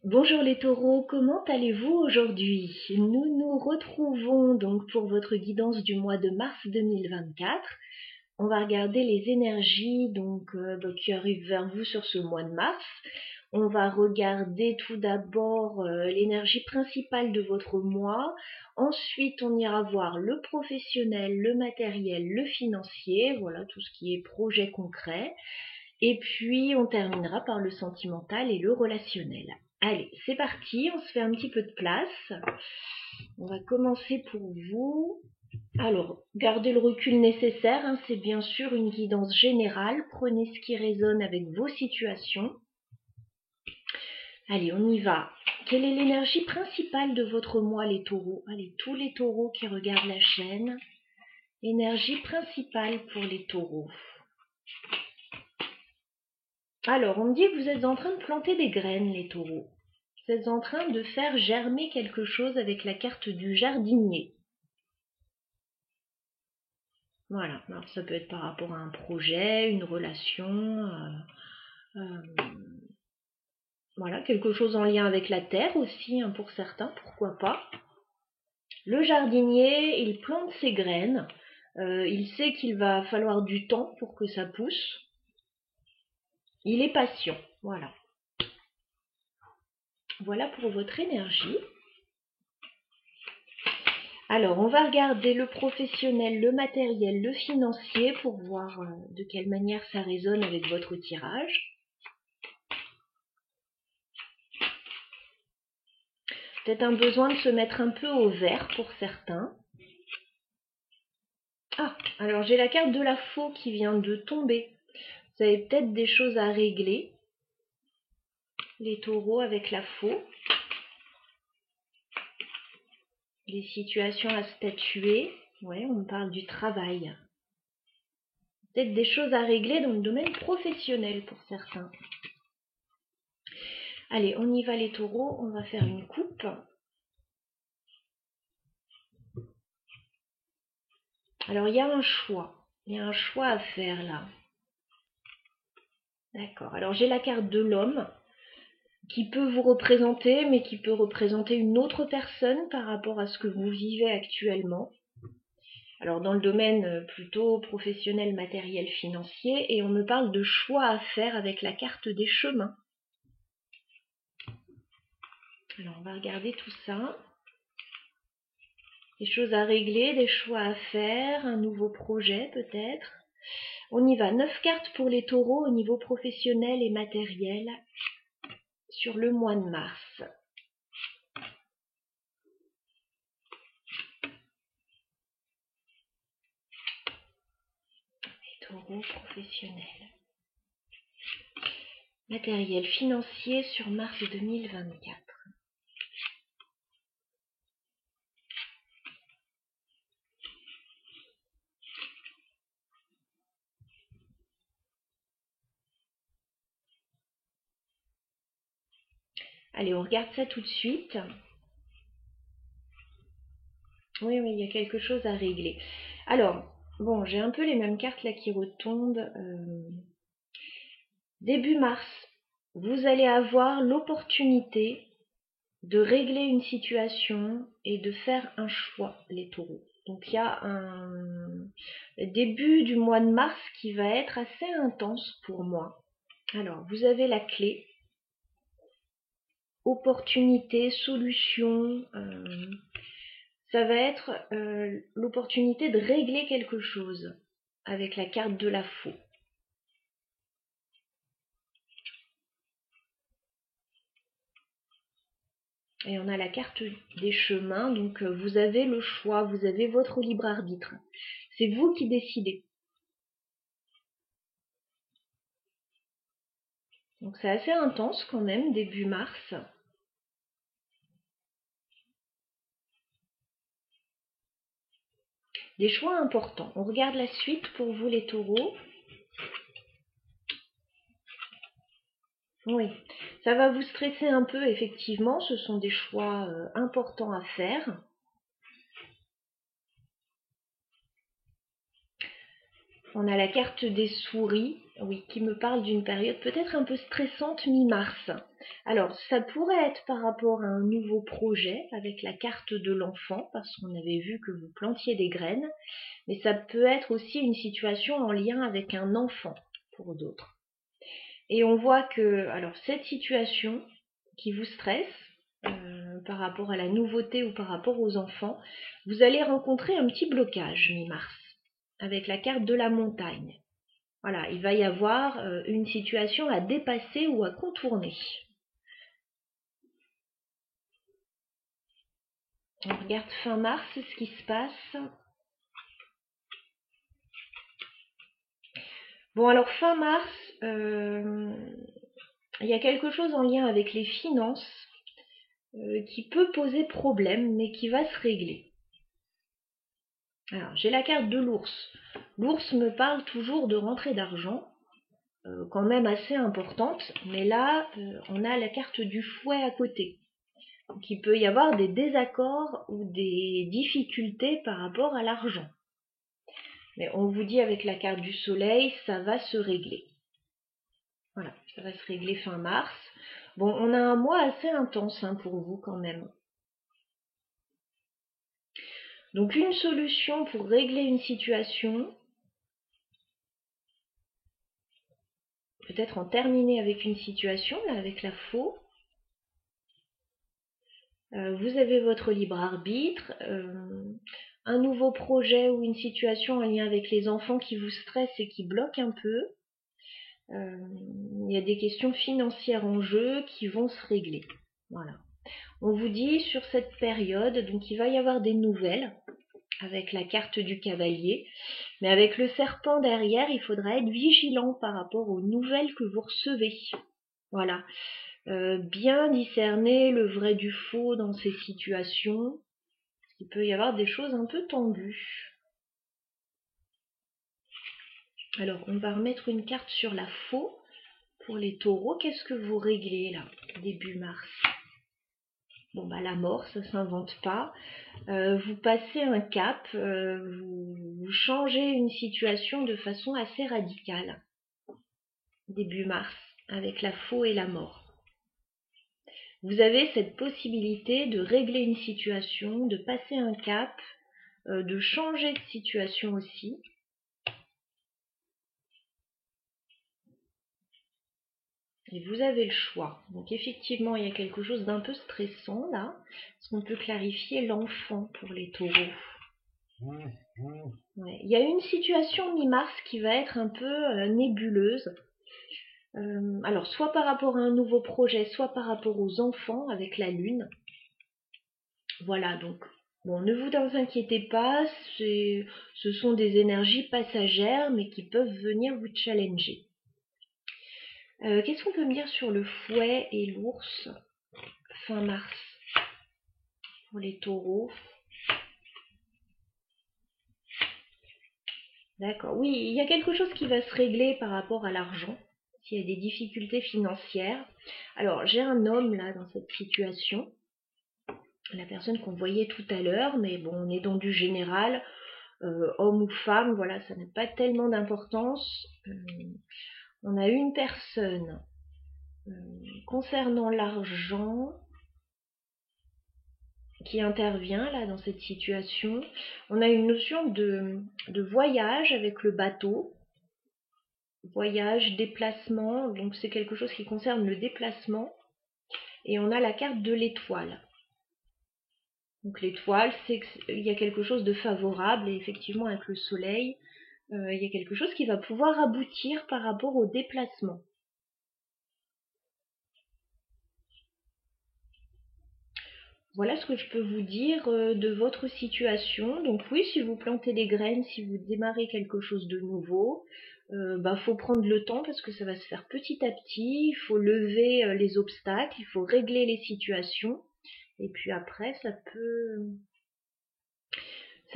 Bonjour les taureaux, comment allez-vous aujourd'hui? Nous nous retrouvons donc pour votre guidance du mois de mars 2024. On va regarder les énergies qui arrivent vers vous sur ce mois de mars. On va regarder tout d'abord l'énergie principale de votre mois. Ensuite, on ira voir le professionnel, le matériel, le financier, voilà tout ce qui est projet concret. Et puis, on terminera par le sentimental et le relationnel. Allez, c'est parti, on se fait un petit peu de place. On va commencer pour vous. Alors, gardez le recul nécessaire, hein, c'est bien sûr une guidance générale. Prenez ce qui résonne avec vos situations. Allez, on y va. Quelle est l'énergie principale de votre mois, les taureaux? Allez, tous les taureaux qui regardent la chaîne. Énergie principale pour les taureaux. Alors, on me dit que vous êtes en train de planter des graines, les taureaux. Vous êtes en train de faire germer quelque chose avec la carte du jardinier. Voilà, alors ça peut être par rapport à un projet, une relation, voilà, quelque chose en lien avec la terre aussi, hein, pour certains, pourquoi pas. Le jardinier, il plante ses graines, il sait qu'il va falloir du temps pour que ça pousse. Il est patient, voilà. Voilà pour votre énergie. Alors, on va regarder le professionnel, le matériel, le financier pour voir de quelle manière ça résonne avec votre tirage. Peut-être un besoin de se mettre un peu au vert pour certains. Ah, alors j'ai la carte de la faux qui vient de tomber. Vous avez peut-être des choses à régler, les taureaux avec la faux. Des situations à statuer. Ouais, on parle du travail. Peut-être des choses à régler dans le domaine professionnel pour certains. Allez, on y va les taureaux, on va faire une coupe. Alors, il y a un choix. Il y a un choix à faire là. D'accord. Alors, j'ai la carte de l'homme qui peut vous représenter, mais qui peut représenter une autre personne par rapport à ce que vous vivez actuellement. Alors, dans le domaine plutôt professionnel, matériel, financier, et on me parle de choix à faire avec la carte des chemins. Alors, on va regarder tout ça. Des choses à régler, des choix à faire, un nouveau projet peut-être. On y va. 9 cartes pour les taureaux au niveau professionnel et matériel sur le mois de mars. Les taureaux professionnels. Matériel financier sur mars 2024. Allez, on regarde ça tout de suite. Oui, il y a quelque chose à régler. Alors, bon, j'ai un peu les mêmes cartes là qui retombent. Début mars, vous allez avoir l'opportunité de régler une situation et de faire un choix, les taureaux. Donc il y a un début du mois de mars qui va être assez intense pour moi. Alors, vous avez la clé. Opportunité, solution, ça va être l'opportunité de régler quelque chose avec la carte de la faux. Et on a la carte des chemins, donc vous avez le choix, vous avez votre libre arbitre. C'est vous qui décidez. Donc c'est assez intense quand même, début mars. Des choix importants. On regarde la suite pour vous les taureaux. Oui, ça va vous stresser un peu effectivement, ce sont des choix importants à faire. On a la carte des souris, oui, qui me parle d'une période peut-être un peu stressante mi-mars. Alors, ça pourrait être par rapport à un nouveau projet avec la carte de l'enfant, parce qu'on avait vu que vous plantiez des graines, mais ça peut être aussi une situation en lien avec un enfant pour d'autres. Et on voit que, alors, cette situation qui vous stresse, par rapport à la nouveauté ou par rapport aux enfants, vous allez rencontrer un petit blocage mi-mars avec la carte de la montagne. Voilà, il va y avoir une situation à dépasser ou à contourner. On regarde fin mars ce qui se passe. Bon, alors fin mars, il y a quelque chose en lien avec les finances qui peut poser problème, mais qui va se régler. Alors, j'ai la carte de l'ours. L'ours me parle toujours de rentrée d'argent, quand même assez importante, mais là, on a la carte du fouet à côté. Donc, il peut y avoir des désaccords ou des difficultés par rapport à l'argent. Mais on vous dit avec la carte du soleil, ça va se régler. Voilà, ça va se régler fin mars. Bon, on a un mois assez intense pour vous quand même. Donc une solution pour régler une situation, peut-être en terminer avec une situation, là, avec la faux. Vous avez votre libre arbitre, un nouveau projet ou une situation en lien avec les enfants qui vous stressent et qui bloquent un peu. Il y a des questions financières en jeu qui vont se régler. Voilà. On vous dit sur cette période, donc il va y avoir des nouvelles avec la carte du cavalier, mais avec le serpent derrière, il faudra être vigilant par rapport aux nouvelles que vous recevez. Voilà. Bien discerner le vrai du faux dans ces situations. Il peut y avoir des choses un peu tendues. Alors, on va remettre une carte sur la faux pour les taureaux. Qu'est-ce que vous réglez là, début mars? Bon, bah la mort, ça s'invente pas. Vous passez un cap, vous changez une situation de façon assez radicale. Début mars, avec la faux et la mort. Vous avez cette possibilité de régler une situation, de passer un cap, de changer de situation aussi. Et vous avez le choix. Donc effectivement, il y a quelque chose d'un peu stressant là. Est-ce qu'on peut clarifier l'enfant pour les taureaux? Ouais. Il y a une situation mi-mars qui va être un peu nébuleuse. Alors, soit par rapport à un nouveau projet, soit par rapport aux enfants avec la lune. Voilà, donc, bon, ne vous inquiétez pas, ce sont des énergies passagères, mais qui peuvent venir vous challenger. Qu'est-ce qu'on peut me dire sur le fouet et l'ours fin mars pour les taureaux? D'accord, oui, il y a quelque chose qui va se régler par rapport à l'argent, s'il y a des difficultés financières. Alors, j'ai un homme là dans cette situation, la personne qu'on voyait tout à l'heure, mais bon, on est dans du général, homme ou femme, voilà, ça n'a pas tellement d'importance. On a une personne concernant l'argent qui intervient là dans cette situation. On a une notion de voyage avec le bateau. Voyage, déplacement, donc c'est quelque chose qui concerne le déplacement. Et on a la carte de l'étoile. Donc l'étoile, c'est qu'il y a quelque chose de favorable, et effectivement avec le soleil, il y a quelque chose qui va pouvoir aboutir par rapport au déplacement. Voilà ce que je peux vous dire de votre situation. Donc oui, si vous plantez des graines, si vous démarrez quelque chose de nouveau, faut prendre le temps parce que ça va se faire petit à petit. Il faut lever les obstacles, il faut régler les situations. Et puis après, ça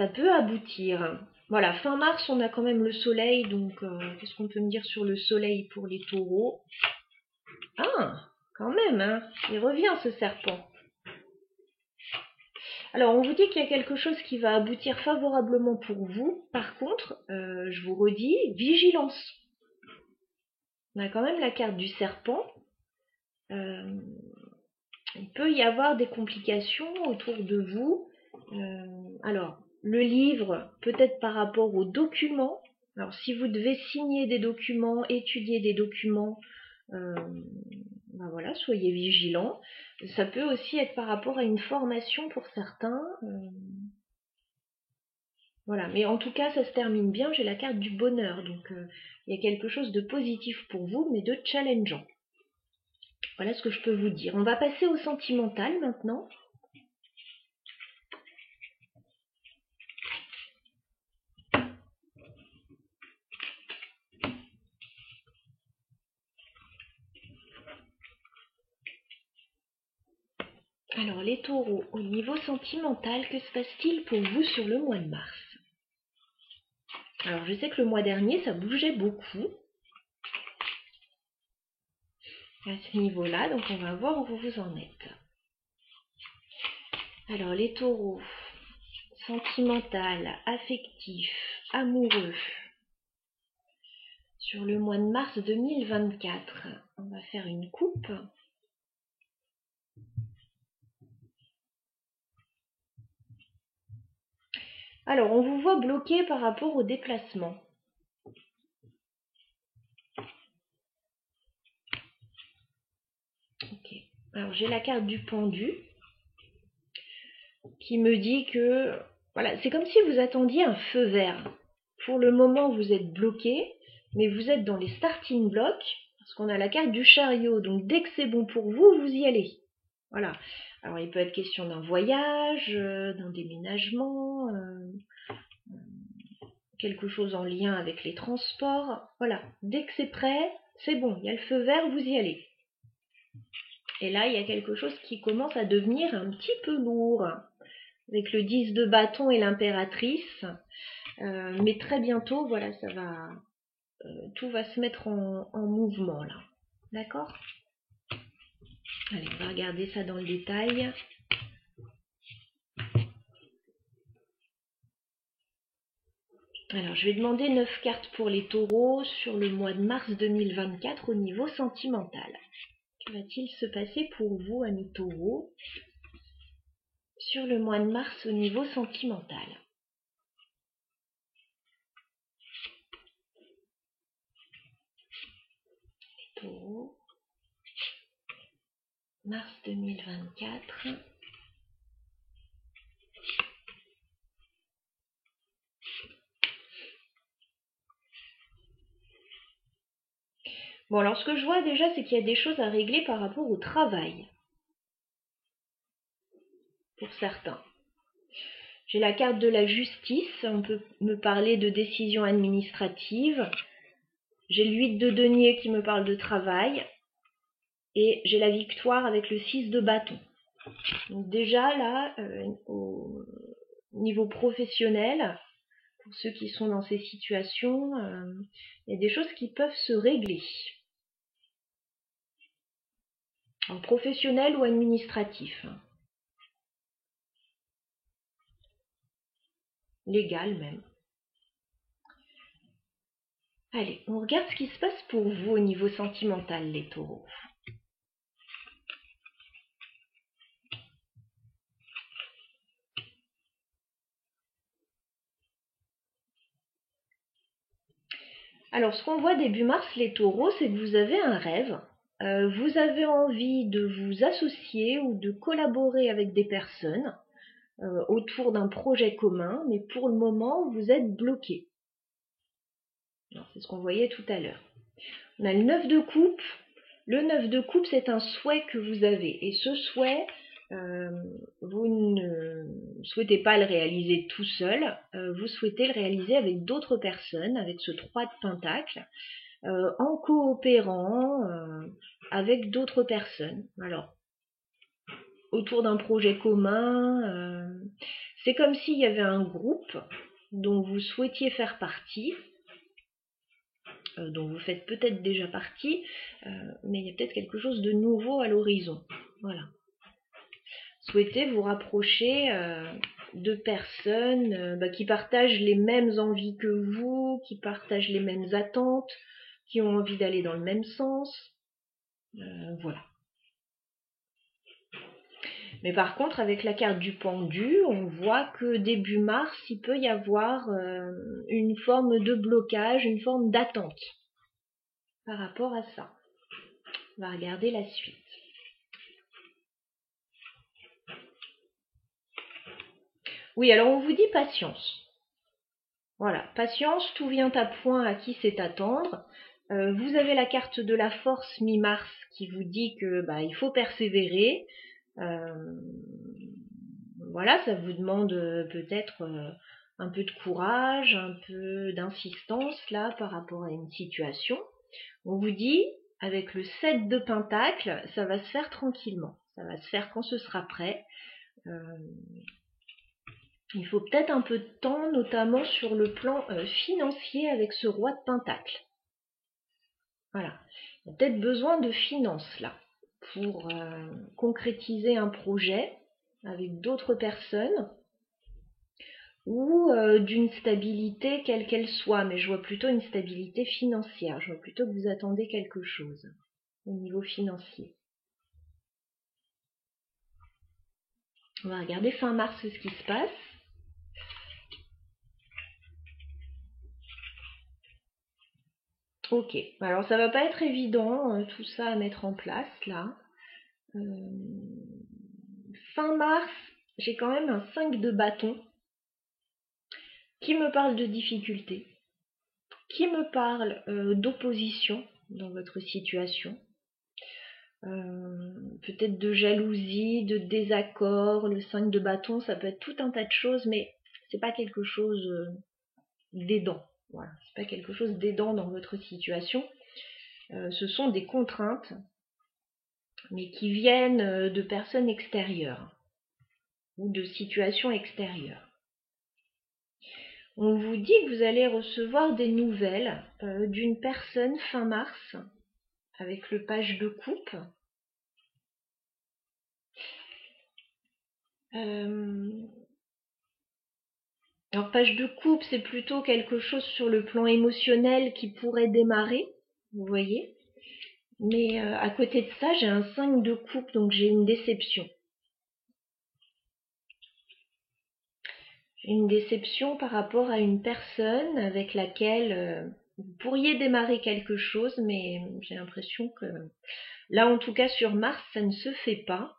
peut aboutir. Voilà, fin mars, on a quand même le soleil. Donc, qu'est-ce qu'on peut me dire sur le soleil pour les taureaux? Ah, quand même, hein, il revient ce serpent. Alors, on vous dit qu'il y a quelque chose qui va aboutir favorablement pour vous. Par contre, je vous redis, vigilance. On a quand même la carte du serpent. Il peut y avoir des complications autour de vous. Alors, le livre, peut-être par rapport aux documents. Alors, si vous devez signer des documents, étudier des documents, ben voilà, soyez vigilants. Ça peut aussi être par rapport à une formation pour certains. Voilà, mais en tout cas, ça se termine bien. J'ai la carte du bonheur, donc il y a quelque chose de positif pour vous, mais de challengeant. Voilà ce que je peux vous dire. On va passer au sentimental maintenant. Alors les taureaux, au niveau sentimental, que se passe-t-il pour vous sur le mois de mars? Alors je sais que le mois dernier, ça bougeait beaucoup à ce niveau-là, donc on va voir où vous en êtes. Alors les taureaux, sentimental, affectif, amoureux. Sur le mois de mars 2024, on va faire une coupe. Alors, on vous voit bloqué par rapport au déplacement. Ok. Alors, j'ai la carte du pendu qui me dit que, voilà, c'est comme si vous attendiez un feu vert. Pour le moment, vous êtes bloqué, mais vous êtes dans les starting blocks, parce qu'on a la carte du chariot. Donc, dès que c'est bon pour vous, vous y allez. Voilà. Alors, il peut être question d'un voyage, d'un déménagement, quelque chose en lien avec les transports. Voilà, dès que c'est prêt, c'est bon, il y a le feu vert, vous y allez. Et là, il y a quelque chose qui commence à devenir un petit peu lourd, avec le 10 de bâton et l'impératrice. Mais très bientôt, voilà, ça va, tout va se mettre en mouvement là. D'accord? Allez, on va regarder ça dans le détail. Alors, je vais demander 9 cartes pour les taureaux sur le mois de mars 2024 au niveau sentimental. Que va-t-il se passer pour vous, amis taureaux, sur le mois de mars au niveau sentimental? Les taureaux, mars 2024. Bon, alors ce que je vois déjà, c'est qu'il y a des choses à régler par rapport au travail, pour certains. J'ai la carte de la justice, on peut me parler de décision administrative. J'ai le 8 de denier qui me parle de travail. Et j'ai la victoire avec le 6 de bâton. Donc déjà là, au niveau professionnel, pour ceux qui sont dans ces situations, il y a des choses qui peuvent se régler. En professionnel ou administratif. Légal même. Allez, on regarde ce qui se passe pour vous au niveau sentimental, les taureaux. Alors, ce qu'on voit début mars, les taureaux, c'est que vous avez un rêve. Vous avez envie de vous associer ou de collaborer avec des personnes autour d'un projet commun, mais pour le moment, vous êtes bloqué. C'est ce qu'on voyait tout à l'heure. On a le 9 de coupe. Le 9 de coupe, c'est un souhait que vous avez. Et ce souhait, vous ne souhaitez pas le réaliser tout seul, vous souhaitez le réaliser avec d'autres personnes, avec ce 3 de pentacle, en coopérant avec d'autres personnes. Alors, autour d'un projet commun, c'est comme s'il y avait un groupe dont vous souhaitiez faire partie, dont vous faites peut-être déjà partie, mais il y a peut-être quelque chose de nouveau à l'horizon. Voilà. souhaitez vous rapprocher de personnes qui partagent les mêmes envies que vous, qui partagent les mêmes attentes, qui ont envie d'aller dans le même sens. Voilà. Mais par contre, avec la carte du pendu, on voit que début mars, il peut y avoir une forme de blocage, une forme d'attente par rapport à ça. On va regarder la suite. Oui, alors on vous dit patience. Voilà, patience, tout vient à point à qui sait attendre. Vous avez la carte de la force mi-mars qui vous dit que il faut persévérer. Voilà, ça vous demande peut-être un peu de courage, un peu d'insistance là par rapport à une situation. On vous dit, avec le 7 de Pentacle, ça va se faire tranquillement. Ça va se faire quand ce sera prêt. Il faut peut-être un peu de temps, notamment sur le plan financier avec ce roi de Pentacle. Voilà. Il y a peut-être besoin de finances là pour concrétiser un projet avec d'autres personnes ou d'une stabilité quelle qu'elle soit, mais je vois plutôt une stabilité financière. Je vois plutôt que vous attendez quelque chose au niveau financier. On va regarder fin mars ce qui se passe. Ok, alors ça va pas être évident tout ça à mettre en place là. Fin mars, j'ai quand même un 5 de bâton qui me parle de difficultés, qui me parle d'opposition dans votre situation, peut-être de jalousie, de désaccord. Le 5 de bâton, ça peut être tout un tas de choses, mais c'est pas quelque chose d'aidant. Voilà, c'est pas quelque chose d'aidant dans votre situation. Ce sont des contraintes, mais qui viennent de personnes extérieures ou de situations extérieures. On vous dit que vous allez recevoir des nouvelles d'une personne fin mars avec le page de coupe. Alors page de coupe, c'est plutôt quelque chose sur le plan émotionnel qui pourrait démarrer, vous voyez. Mais à côté de ça, j'ai un 5 de coupe, donc j'ai une déception. Une déception par rapport à une personne avec laquelle vous pourriez démarrer quelque chose, mais j'ai l'impression que là, en tout cas sur Mars, ça ne se fait pas.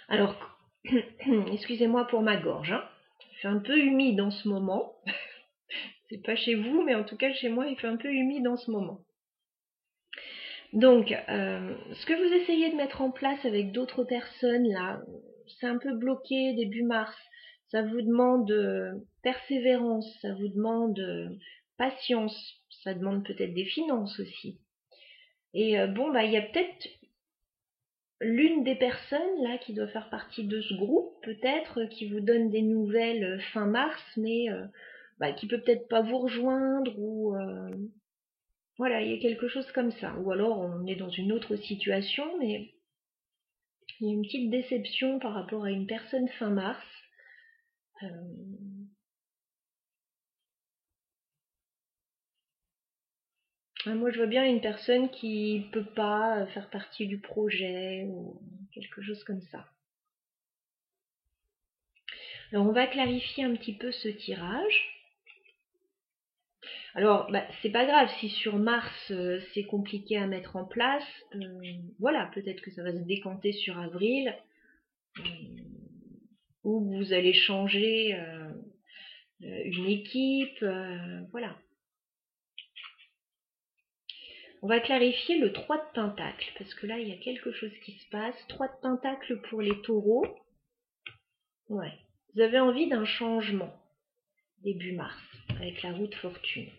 Alors, excusez-moi pour ma gorge, hein. Il fait un peu humide en ce moment. C'est pas chez vous, mais en tout cas chez moi, il fait un peu humide en ce moment. Donc, ce que vous essayez de mettre en place avec d'autres personnes, là, c'est un peu bloqué début mars. Ça vous demande persévérance, ça vous demande patience, ça demande peut-être des finances aussi. Et il y a peut-être l'une des personnes là qui doit faire partie de ce groupe, peut-être, qui vous donne des nouvelles fin mars, mais qui peut peut-être pas vous rejoindre ou voilà, il y a quelque chose comme ça. Ou alors on est dans une autre situation, mais il y a une petite déception par rapport à une personne fin mars. Moi je vois bien une personne qui peut pas faire partie du projet ou quelque chose comme ça. Alors on va clarifier un petit peu ce tirage. Alors, c'est pas grave si sur Mars c'est compliqué à mettre en place. Voilà, peut-être que ça va se décanter sur avril, ou vous allez changer une équipe. Voilà. On va clarifier le 3 de Pentacle, parce que là il y a quelque chose qui se passe. 3 de Pentacle pour les taureaux. Ouais. Vous avez envie d'un changement début mars avec la roue de fortune.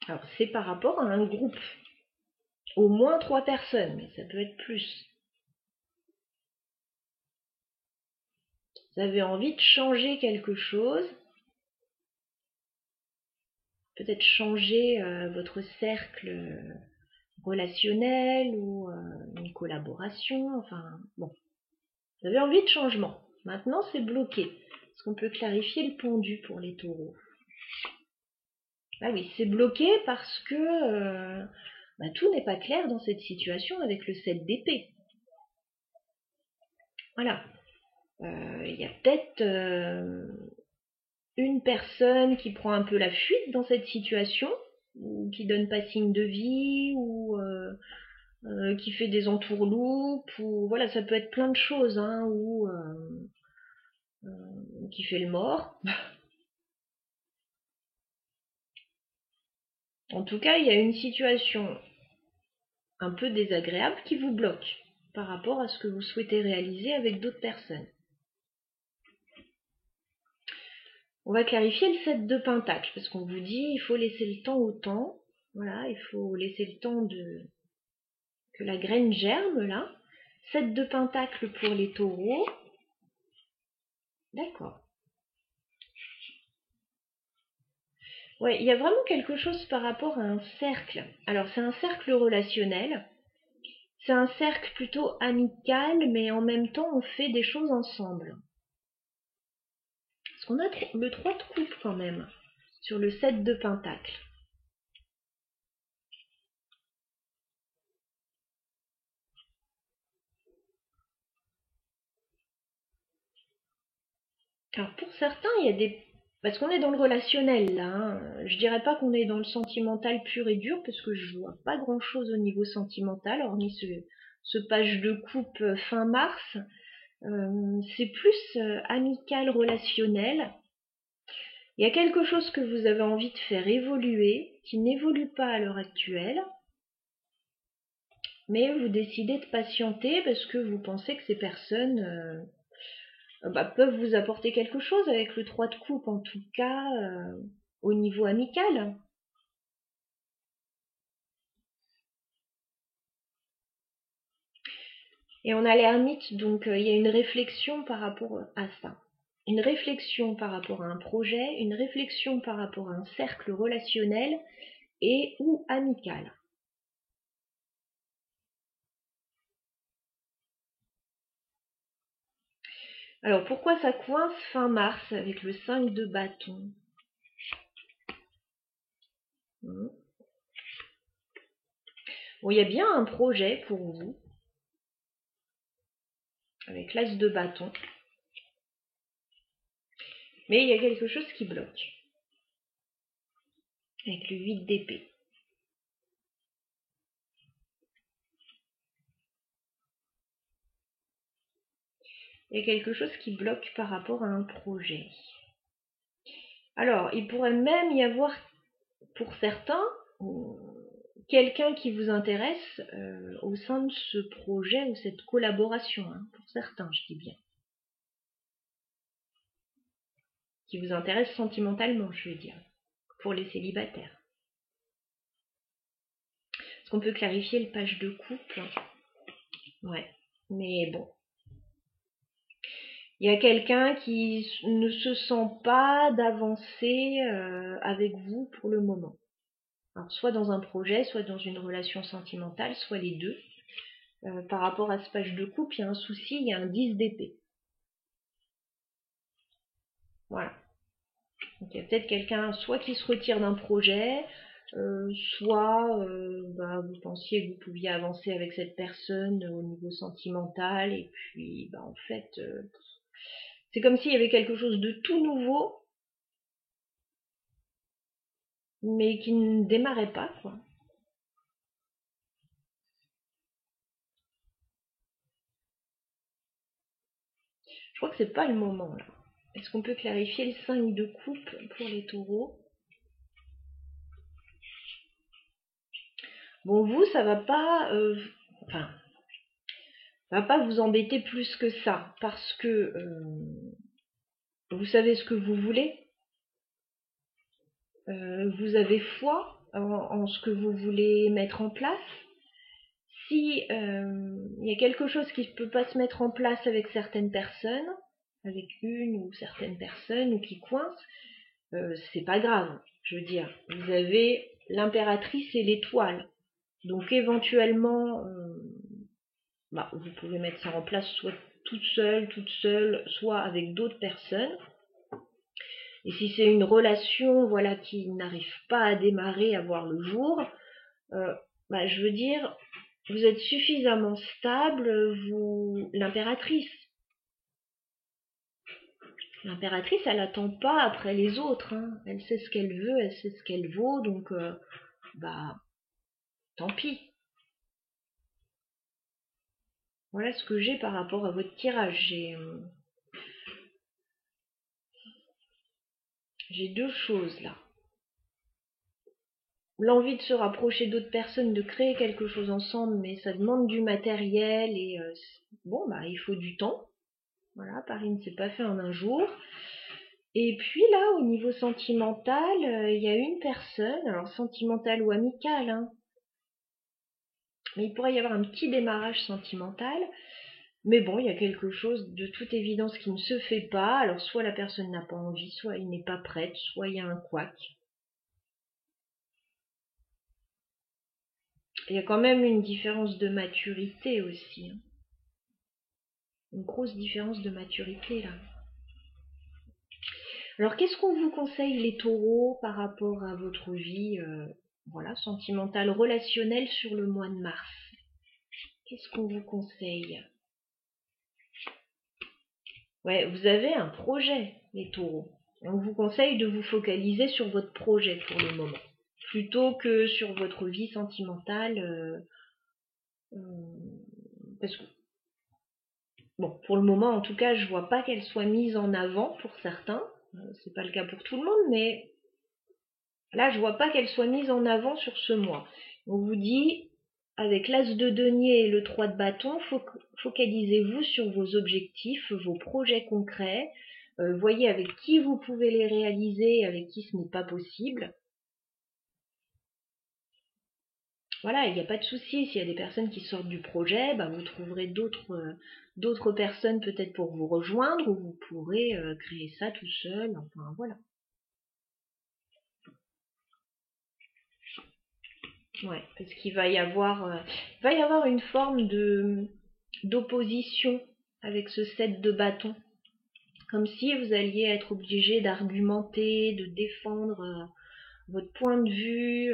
Alors c'est par rapport à un groupe. Au moins 3 personnes, mais ça peut être plus. Vous avez envie de changer quelque chose, peut-être changer votre cercle relationnel ou une collaboration, enfin bon. Vous avez envie de changement. Maintenant, c'est bloqué. Est-ce qu'on peut clarifier le pendu pour les taureaux? Ah oui, c'est bloqué parce que tout n'est pas clair dans cette situation avec le 7 d'épée. Voilà. Il y a peut-être une personne qui prend un peu la fuite dans cette situation, ou qui donne pas signe de vie, ou qui fait des entourloupes, ou voilà, ça peut être plein de choses, hein, ou qui fait le mort. En tout cas, il y a une situation un peu désagréable qui vous bloque par rapport à ce que vous souhaitez réaliser avec d'autres personnes. On va clarifier le 7 de Pentacle, parce qu'on vous dit il faut laisser le temps au temps. Voilà, il faut laisser le temps que la graine germe, là. 7 de Pentacle pour les taureaux. D'accord. Ouais, il y a vraiment quelque chose par rapport à un cercle. Alors, c'est un cercle relationnel. C'est un cercle plutôt amical, mais en même temps, on fait des choses ensemble. Parce qu'on a le 3 de coupe quand même, sur le 7 de Pentacle. Alors pour certains, il y a des... Parce qu'on est dans le relationnel là, hein. Je dirais pas qu'on est dans le sentimental pur et dur, parce que je vois pas grand chose au niveau sentimental, hormis ce page de coupe fin mars. C'est plus amical, relationnel. Il y a quelque chose que vous avez envie de faire évoluer, qui n'évolue pas à l'heure actuelle, mais vous décidez de patienter parce que vous pensez que ces personnes peuvent vous apporter quelque chose avec le 3 de coupe, en tout cas au niveau amical. Et on a l'ermite, donc il y a une réflexion par rapport à ça. Une réflexion par rapport à un projet, une réflexion par rapport à un cercle relationnel et ou amical. Alors pourquoi ça coince fin mars avec le 5 de bâton? Bon, il y a bien un projet pour vous, avec l'as de bâton, mais il y a quelque chose qui bloque, avec le 8 d'épée. Il y a quelque chose qui bloque par rapport à un projet. Alors, il pourrait même y avoir, pour certains, quelqu'un qui vous intéresse au sein de ce projet ou cette collaboration, hein, pour certains, je dis bien. Qui vous intéresse sentimentalement, je veux dire, pour les célibataires. Est-ce qu'on peut clarifier le page de couple? Ouais, mais bon. Il y a quelqu'un qui ne se sent pas d'avancer avec vous pour le moment. Alors, soit dans un projet, soit dans une relation sentimentale, soit les deux. Par rapport à ce page de couple, il y a un souci, il y a un 10 d'épée. Voilà. Donc il y a peut-être quelqu'un soit qui se retire d'un projet, soit vous pensiez que vous pouviez avancer avec cette personne au niveau sentimental, et puis en fait, c'est comme s'il y avait quelque chose de tout nouveau, mais qui ne démarrait pas, quoi. Je crois que c'est pas le moment là. Est-ce qu'on peut clarifier le 5 de coupe pour les taureaux? Bon, vous, ça va pas, va pas vous embêter plus que ça, parce que vous savez ce que vous voulez, vous avez foi en ce que vous voulez mettre en place. Si il y a quelque chose qui ne peut pas se mettre en place avec certaines personnes, avec une ou certaines personnes, ou qui coince, c'est pas grave. Je veux dire, vous avez l'impératrice et l'étoile. Donc éventuellement, vous pouvez mettre ça en place soit toute seule, soit avec d'autres personnes. Et si c'est une relation voilà, qui n'arrive pas à démarrer, à voir le jour, je veux dire, vous êtes suffisamment stable, l'impératrice. L'impératrice, elle n'attend pas après les autres. Hein. Elle sait ce qu'elle veut, elle sait ce qu'elle vaut, donc tant pis. Voilà ce que j'ai par rapport à votre tirage. J'ai deux choses là. L'envie de se rapprocher d'autres personnes, de créer quelque chose ensemble, mais ça demande du matériel et il faut du temps. Voilà, Paris ne s'est pas fait en un jour. Et puis là, au niveau sentimental, il y a une personne, alors sentimentale ou amicale, hein, mais il pourrait y avoir un petit démarrage sentimental. Mais bon, il y a quelque chose de toute évidence qui ne se fait pas. Alors soit la personne n'a pas envie, soit il n'est pas prête, soit il y a un couac. Il y a quand même une différence de maturité aussi. Hein. Une grosse différence de maturité là. Alors qu'est-ce qu'on vous conseille les taureaux par rapport à votre vie sentimentale, relationnelle sur le mois de mars? Qu'est-ce qu'on vous conseille? Ouais, vous avez un projet, les taureaux. On vous conseille de vous focaliser sur votre projet pour le moment, plutôt que sur votre vie sentimentale. Parce que, bon, pour le moment, en tout cas, je vois pas qu'elle soit mise en avant pour certains. C'est pas le cas pour tout le monde, mais là, je vois pas qu'elle soit mise en avant sur ce mois. On vous dit, avec l'as de denier et le 3 de bâton, focalisez-vous sur vos objectifs, vos projets concrets. Voyez avec qui vous pouvez les réaliser et avec qui ce n'est pas possible. Voilà, il n'y a pas de souci. S'il y a des personnes qui sortent du projet, vous trouverez d'autres personnes peut-être pour vous rejoindre ou vous pourrez créer ça tout seul. Enfin, voilà. Ouais, parce qu'il va y avoir une forme d'opposition avec ce 7 de bâton. Comme si vous alliez être obligé d'argumenter, de défendre votre point de vue.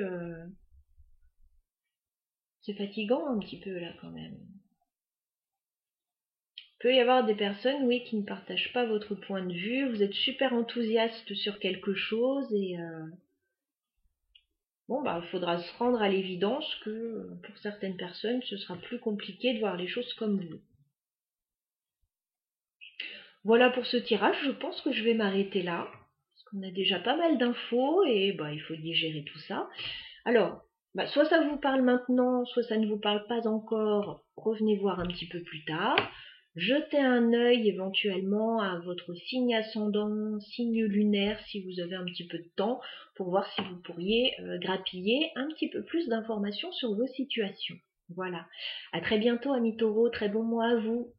C'est fatigant un petit peu là quand même. Il peut y avoir des personnes, oui, qui ne partagent pas votre point de vue. Vous êtes super enthousiaste sur quelque chose et il faudra se rendre à l'évidence que pour certaines personnes, ce sera plus compliqué de voir les choses comme vous. Voilà pour ce tirage, je pense que je vais m'arrêter là. Parce qu'on a déjà pas mal d'infos et il faut digérer tout ça. Alors, soit ça vous parle maintenant, soit ça ne vous parle pas encore. Revenez voir un petit peu plus tard. Jetez un œil éventuellement à votre signe ascendant, signe lunaire si vous avez un petit peu de temps pour voir si vous pourriez grappiller un petit peu plus d'informations sur vos situations. Voilà. À très bientôt amis taureaux, très bon mois à vous.